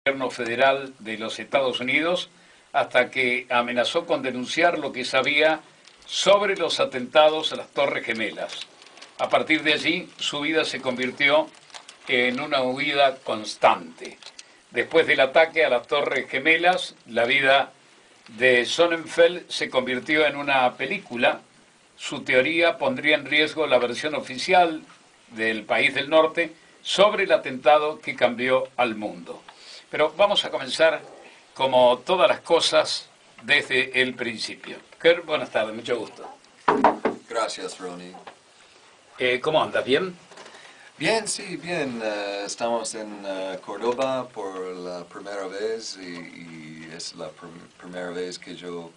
gobierno federal de los Estados Unidos hasta que amenazó con denunciar lo que sabía sobre los atentados a las Torres Gemelas. A partir de allí, su vida se convirtió en una huida constante. Después del ataque a las Torres Gemelas, la vida de Sonnenfeld se convirtió en una película. Su teoría pondría en riesgo la versión oficial del país del norte sobre el atentado que cambió al mundo. Pero vamos a comenzar, como todas las cosas, desde el principio. Kurt, buenas tardes, mucho gusto. Gracias, Ronnie. ¿Cómo andas? ¿Bien? Bien, sí, bien. Estamos en Córdoba por la primera vez y es la primera vez que yo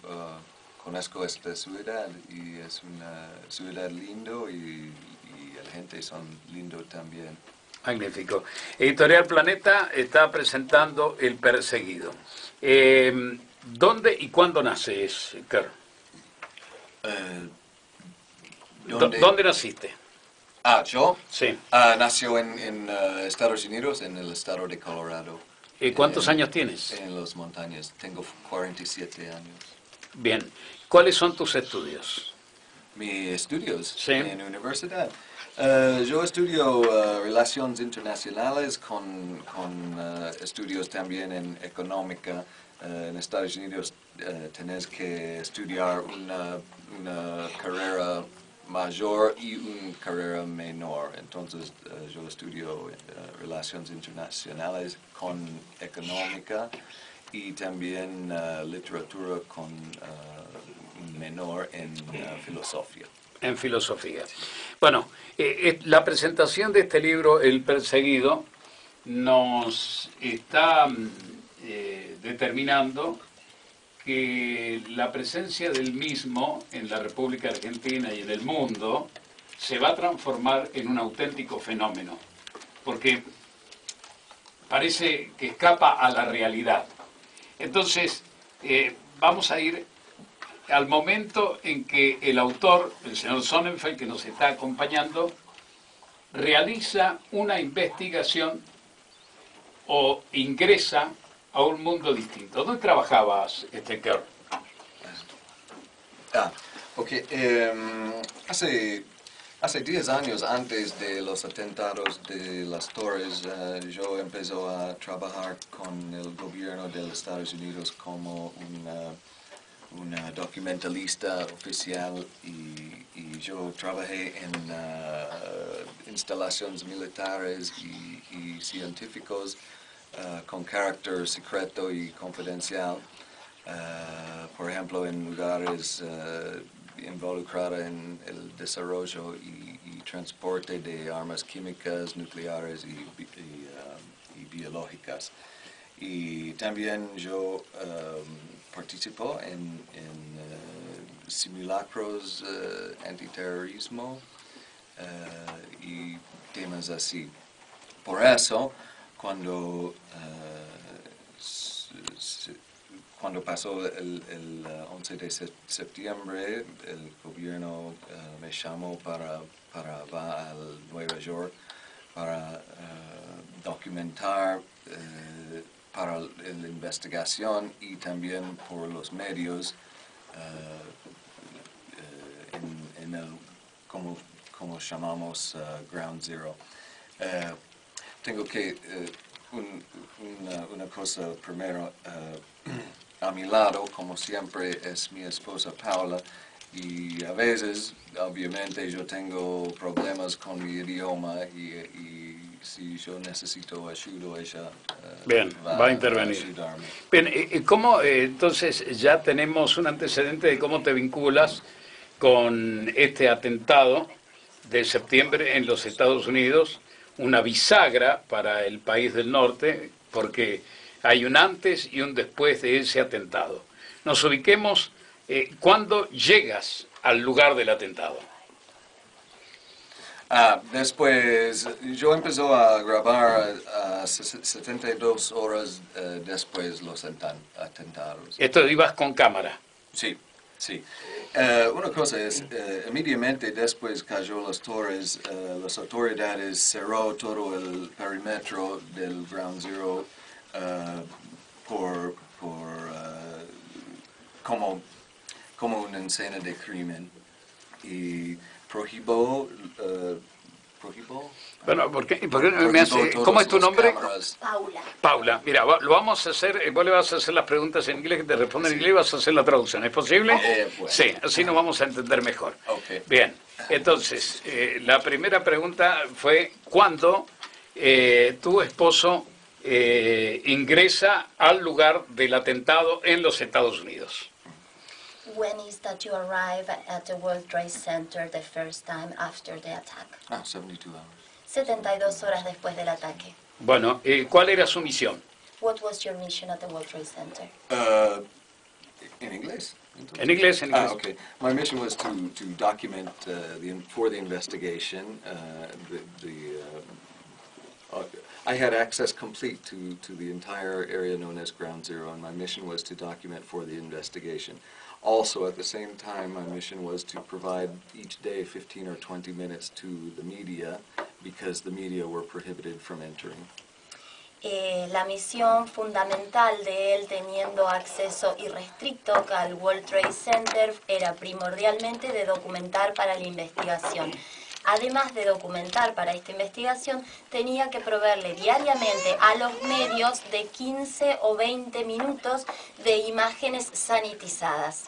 conozco esta ciudad y es una ciudad lindo y la gente son lindo también. Magnífico. Editorial Planeta está presentando El Perseguido. ¿Dónde y cuándo naces, Kurt? ¿Dónde naciste? ¿Yo? Sí. Nació en Estados Unidos, en el estado de Colorado. ¿Cuántos años tienes? En las montañas. Tengo 47 años. Bien. ¿Cuáles son tus estudios? Mis estudios Sí. en universidad. Yo estudio relaciones internacionales con estudios también en económica. En Estados Unidos tenés que estudiar una carrera mayor y una carrera menor. Entonces yo estudio relaciones internacionales con económica y también literatura con menor en filosofía. En filosofía. Bueno, la presentación de este libro, El Perseguido, nos está determinando que la presencia del mismo en la República Argentina y en el mundo se va a transformar en un auténtico fenómeno, porque parece que escapa a la realidad. Entonces, vamos a ir al momento en que el autor, el señor Sonnenfeld, que nos está acompañando, realiza una investigación o ingresa a un mundo distinto. ¿Dónde trabajabas, Kurt? Ok. Hace 10 años antes de los atentados de las Torres, yo empecé a trabajar con el gobierno de los Estados Unidos como una documentalista oficial y yo trabajé en instalaciones militares y científicos con carácter secreto y confidencial, por ejemplo en lugares involucrados en el desarrollo y transporte de armas químicas, nucleares y biológicas. Y también yo participo en simulacros antiterrorismo y temas así. Por eso, cuando pasó el 11 de septiembre, el gobierno me llamó para ir a Nueva York para documentar para la investigación y también por los medios en el, como llamamos, Ground Zero. Tengo que, una cosa primero, a mi lado, como siempre, es mi esposa Paula, y a veces, obviamente, yo tengo problemas con mi idioma y si yo necesito ayuda, ella va a intervenir. ayudarme. Bien, ¿cómo, entonces ya tenemos un antecedente de cómo te vinculas con este atentado de septiembre en los Estados Unidos, una bisagra para el país del norte, porque hay un antes y un después de ese atentado? Nos ubiquemos cuando llegas al lugar del atentado. Después, yo empecé a grabar 72 horas después los atentados. Esto ibas con cámara. Sí, sí. Una cosa es, inmediatamente después cayó las torres, las autoridades cerró todo el perímetro del Ground Zero como una escena de crimen y prohibó Bueno, ¿por qué me hace, ¿cómo es tu nombre? Paula. Paula, mira, lo vamos a hacer, vos le vas a hacer las preguntas en inglés, que te responden en inglés y vas a hacer la traducción, ¿es posible? Bueno. Sí, así nos vamos a entender mejor. Okay. Bien, entonces, la primera pregunta fue, ¿cuándo tu esposo ingresa al lugar del atentado en los Estados Unidos? When is that you arrive at the World Trade Center the first time after the attack? 72 hours. 72 horas después del ataque. Bueno, ¿cuál era su misión? What was your mission at the World Trade Center? En inglés. En inglés, en inglés. Okay. My mission was to document for the investigation. I had access complete to the entire area known as Ground Zero, and my mission was to document for the investigation. Also, at the same time, my mission was to provide each day 15 or 20 minutes to the media, because the media were prohibited from entering. La misión fundamental de él, teniendo acceso irrestricto al World Trade Center, era primordialmente de documentar para la investigación. Además de documentar para esta investigación, tenía que proveerle diariamente a los medios de 15 o 20 minutos de imágenes sanitizadas.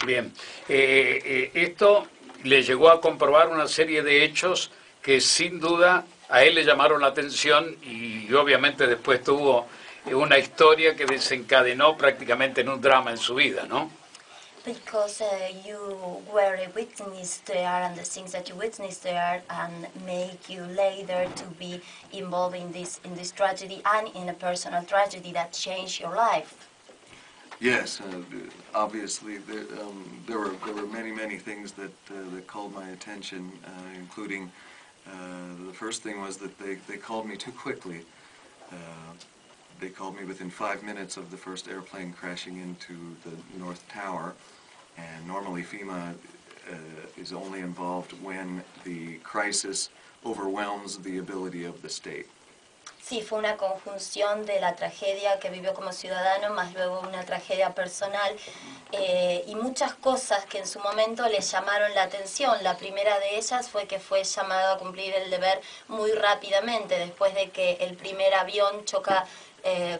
Bien, esto le llegó a comprobar una serie de hechos que sin duda a él le llamaron la atención y obviamente después tuvo una historia que desencadenó prácticamente en un drama en su vida, ¿no? Because you were a witness there, and the things that you witnessed there and make you later to be involved in this tragedy and in a personal tragedy that changed your life. Yes, obviously there were many things that called my attention, including the first thing was that they called me too quickly. They called me within 5 minutes of the first airplane crashing into the North Tower, and normally FEMA is only involved when the crisis overwhelms the ability of the state. Sí, fue una conjunción de la tragedia que vivió como ciudadano, más luego una tragedia personal y muchas cosas que en su momento le llamaron la atención. La primera de ellas fue que fue llamado a cumplir el deber muy rápidamente, después de que el primer avión choca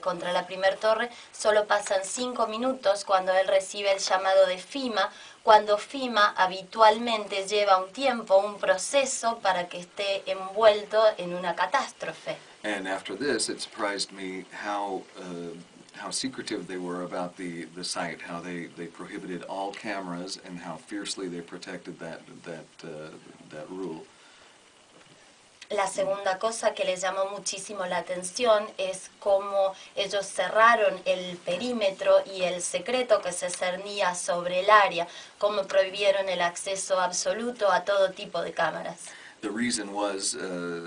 contra la primer torre. Solo pasan 5 minutos cuando él recibe el llamado de FEMA, cuando FEMA habitualmente lleva un tiempo, un proceso para que esté envuelto en una catástrofe. And after this, it surprised me how secretive they were about the site, how they prohibited all cameras, and how fiercely they protected that rule. La segunda cosa que le llamó muchísimo la atención es cómo ellos cerraron el perímetro y el secreto que se cernía sobre el área, cómo prohibieron el acceso absoluto a todo tipo de cámaras. The reason was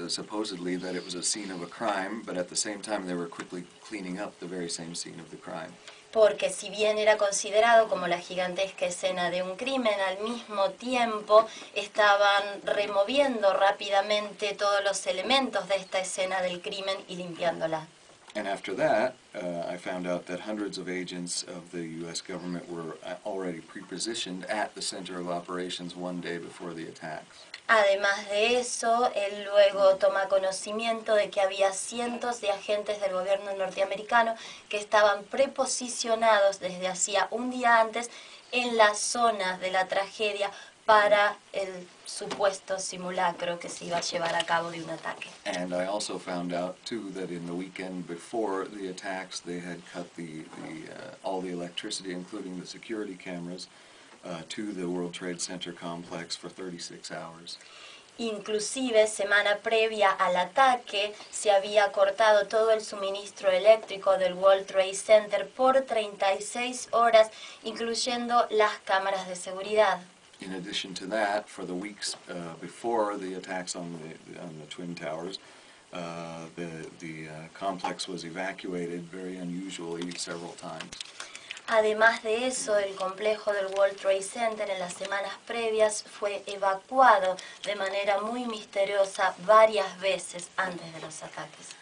supposedly that it was a scene of a crime, but at the same time they were quickly cleaning up the very same scene of the crime. Porque si bien era considerado como la gigantesca escena de un crimen, al mismo tiempo estaban removiendo rápidamente todos los elementos de esta escena del crimen y limpiándola. And after that, I found out that hundreds of agents of the U.S. government were already pre-positioned at the center of operations one day before the attacks. Además de eso, él luego toma conocimiento de que había cientos de agentes del gobierno norteamericano que estaban preposicionados desde hacía un día antes en la zona de la tragedia para el supuesto simulacro que se iba a llevar a cabo de un ataque. And I also found out too that in the weekend before the attacks, they had cut all the electricity, including the security cameras, to the World Trade Center complex for 36 hours. Inclusive, semana previa al ataque, se había cortado todo el suministro eléctrico del World Trade Center por 36 horas, incluyendo las cámaras de seguridad. In addition to that, for the weeks before the attacks on the Twin Towers, the complex was evacuated very unusually several times. Además de eso, el complejo del World Trade Center en las semanas previas fue evacuado de manera muy misteriosa varias veces antes de los ataques.